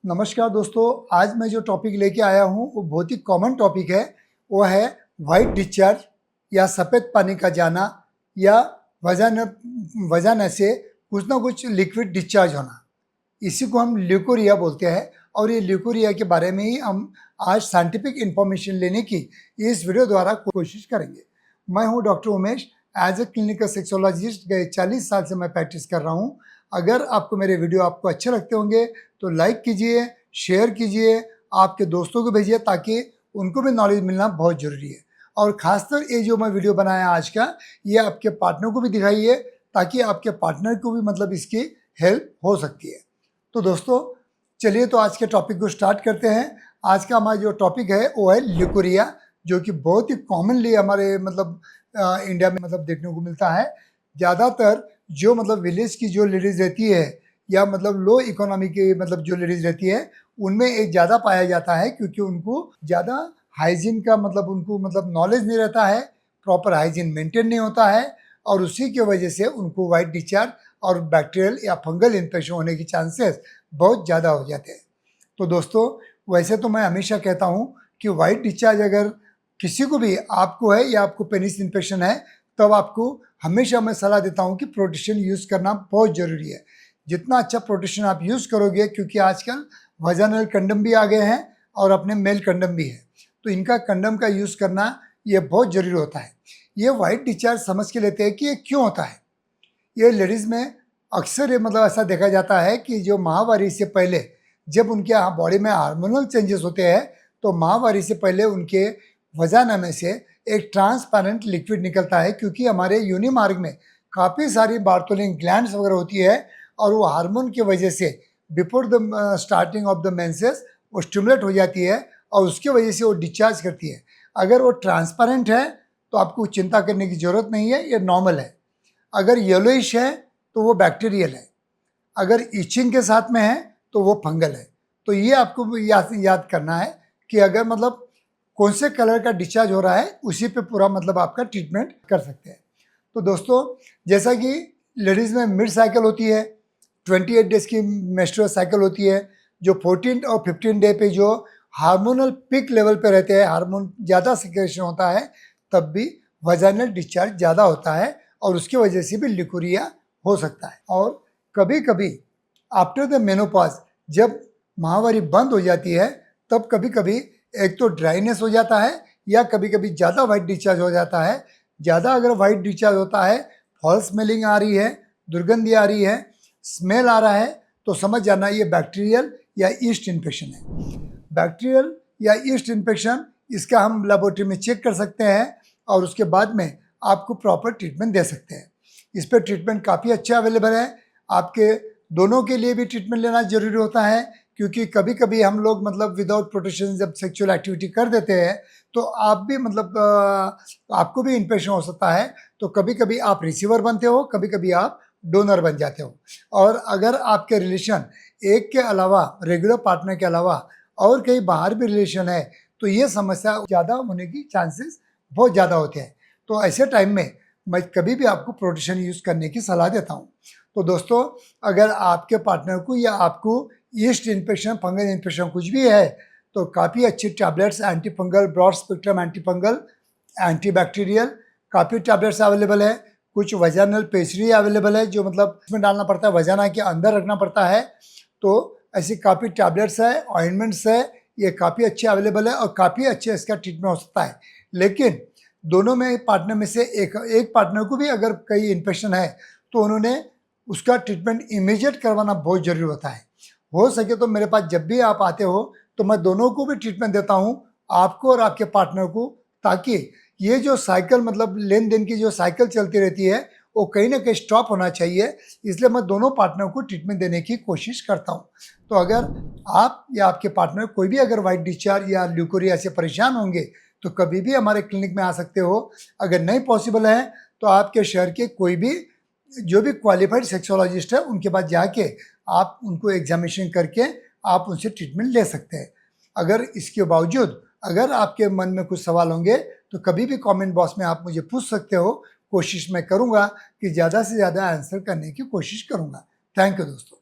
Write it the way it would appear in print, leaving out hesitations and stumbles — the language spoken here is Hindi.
नमस्कार दोस्तों, आज मैं जो टॉपिक लेके आया हूँ वो बहुत ही कॉमन टॉपिक है। वो है वाइट डिस्चार्ज या सफ़ेद पानी का जाना या वजाना से कुछ ना कुछ लिक्विड डिस्चार्ज होना। इसी को हम ल्यूकोरिया बोलते हैं और ये ल्यूकोरिया के बारे में ही हम आज साइंटिफिक इंफॉर्मेशन लेने की इस वीडियो द्वारा कोशिश करेंगे। मैं हूँ doctor Umesh. As a clinical sexologist गए 40 साल से मैं प्रैक्टिस कर रहा हूँ। अगर आपको मेरे वीडियो आपको अच्छे लगते होंगे तो लाइक कीजिए, शेयर कीजिए, आपके दोस्तों को भेजिए ताकि उनको भी नॉलेज मिलना बहुत ज़रूरी है। और ख़ासकर ये जो मैं वीडियो बनाया आज का, ये आपके पार्टनर को भी दिखाइए ताकि आपके पार्टनर को भी मतलब इसकी हेल्प हो सकती है। तो दोस्तों चलिए तो आज के टॉपिक को स्टार्ट करते हैं। आज का हमारा जो टॉपिक है वो है ल्यूकोरिया, जो कि बहुत ही कॉमनली हमारे मतलब इंडिया में मतलब देखने को मिलता है। ज़्यादातर जो मतलब विलेज की जो लेडीज़ रहती है या मतलब लो इकोनॉमी की मतलब जो लेडीज़ रहती है, उनमें एक ज़्यादा पाया जाता है क्योंकि उनको ज़्यादा हाइजीन का मतलब उनको मतलब नॉलेज नहीं रहता है, प्रॉपर हाइजीन मेंटेन नहीं होता है और उसी की वजह से उनको वाइट डिस्चार्ज और बैक्टीरियल या फंगल इन्फेक्शन होने की चांसेस बहुत ज़्यादा हो जाते हैं। तो दोस्तों वैसे तो मैं हमेशा कहता हूँ कि वाइट डिस्चार्ज अगर किसी को भी आपको है या आपको पेनिस इन्फेक्शन है, तब आपको हमेशा मैं सलाह देता हूँ कि प्रोटेक्शन यूज़ करना बहुत ज़रूरी है। जितना अच्छा प्रोटेक्शन आप यूज़ करोगे, क्योंकि आजकल वजाइनल कंडम भी आ गए हैं और अपने मेल कंडम भी है, तो इनका कंडम का यूज़ करना ये बहुत ज़रूरी होता है। ये वाइट डिस्चार्ज समझ के लेते हैं कि ये क्यों होता है। ये लेडीज़ में अक्सर ये मतलब ऐसा देखा जाता है कि जो माहवारी से पहले जब उनके बॉडी में हार्मोनल चेंजेस होते हैं, तो माहवारी से पहले उनके वजाना में से एक ट्रांसपेरेंट लिक्विड निकलता है, क्योंकि हमारे योनि मार्ग में काफ़ी सारी बार्टोलिन ग्लैंड्स वगैरह होती है और वो हार्मोन की वजह से before the starting of the menses वो स्टिमुलेट हो जाती है और उसकी वजह से वो डिस्चार्ज करती है। अगर वो ट्रांसपेरेंट है तो आपको चिंता करने की ज़रूरत नहीं है, ये नॉर्मल है। अगर येलोइश है तो वो बैक्टीरियल है। अगर इचिंग के साथ में है तो वो फंगल है। तो ये आपको याद करना है कि अगर मतलब कौन से कलर का डिस्चार्ज हो रहा है, उसी पे पूरा मतलब आपका ट्रीटमेंट कर सकते हैं। तो दोस्तों जैसा कि लेडीज़ में मिड साइकिल होती है, 28 डेज़ की मेंस्ट्रुअल साइकिल होती है, जो 14 और 15 डे पे जो हार्मोनल पीक लेवल पे रहते हैं, हार्मोन ज़्यादा सिक्रेशन होता है, तब भी वजाइनल डिस्चार्ज ज़्यादा होता है और उसकी वजह से भी ल्यूकोरिया हो सकता है। और कभी कभी आफ्टर द मेनोपॉज जब माहवारी बंद हो जाती है, तब कभी कभी एक तो ड्राइनेस हो जाता है या कभी कभी ज़्यादा वाइट डिस्चार्ज हो जाता है। ज़्यादा अगर वाइट डिस्चार्ज होता है, फॉल स्मेलिंग आ रही है, दुर्गंधी आ रही है, स्मेल आ रहा है, तो समझ जाना ये बैक्टीरियल या ईस्ट इन्फेक्शन है। बैक्टीरियल या ईस्ट इन्फेक्शन, इसका हम लेबोरेटरी में चेक कर सकते हैं और उसके बाद में आपको प्रॉपर ट्रीटमेंट दे सकते हैं। इस पर ट्रीटमेंट काफ़ी अच्छा अवेलेबल है। आपके दोनों के लिए भी ट्रीटमेंट लेना ज़रूरी होता है, क्योंकि कभी कभी हम लोग मतलब विदाउट प्रोटेक्शन जब सेक्सुअल एक्टिविटी कर देते हैं तो आप भी मतलब आपको भी इन्फेक्शन हो सकता है। तो कभी कभी आप रिसीवर बनते हो, कभी कभी आप डोनर बन जाते हो। और अगर आपके रिलेशन एक के अलावा, रेगुलर पार्टनर के अलावा और कहीं बाहर भी रिलेशन है, तो ये समस्या ज़्यादा होने की चांसेस बहुत ज़्यादा होते हैं। तो ऐसे टाइम में मैं कभी भी आपको प्रोटेक्शन यूज़ करने की सलाह देता हूँ। तो दोस्तों अगर आपके पार्टनर को या आपको ईस्ट इन्फेक्शन, फंगल इन्फेक्शन कुछ भी है, तो काफ़ी अच्छी tablets, anti fungal, broad spectrum anti fungal, anti bacterial काफ़ी टैबलेट्स अवेलेबल है। कुछ वजाइनल पेस्ट्री अवेलेबल है, जो मतलब इसमें डालना पड़ता है, वजाना के अंदर रखना पड़ता है। तो ऐसी काफ़ी टैबलेट्स है, ऑइंटमेंट्स है, ये काफ़ी अच्छे अवेलेबल है और काफ़ी अच्छे इसका ट्रीटमेंट हो सकता है। लेकिन दोनों में पार्टनर में से एक पार्टनर को भी अगर कहीं इन्फेक्शन है, तो उन्होंने उसका ट्रीटमेंट इमीडिएट करवाना बहुत ज़रूरी होता है। हो सके तो मेरे पास जब भी आप आते हो तो मैं दोनों को भी ट्रीटमेंट देता हूँ, आपको और आपके पार्टनर को, ताकि ये जो साइकिल मतलब लेन देन की जो साइकिल चलती रहती है वो कहीं ना कहीं स्टॉप होना चाहिए। इसलिए मैं दोनों पार्टनर को ट्रीटमेंट देने की कोशिश करता हूँ। तो अगर आप या आपके पार्टनर कोई भी अगर वाइट डिस्चार्ज या ल्यूकोरिया से परेशान होंगे, तो कभी भी हमारे क्लिनिक में आ सकते हो। अगर नहीं पॉसिबल है तो आपके शहर के कोई भी जो भी क्वालिफाइड सेक्सोलॉजिस्ट है उनके पास जाके आप उनको एग्जामिनेशन करके आप उनसे ट्रीटमेंट ले सकते हैं। अगर इसके बावजूद अगर आपके मन में कुछ सवाल होंगे तो कभी भी कमेंट बॉक्स में आप मुझे पूछ सकते हो। कोशिश मैं करूँगा कि ज़्यादा से ज़्यादा आंसर करने की कोशिश करूँगा। थैंक यू दोस्तों।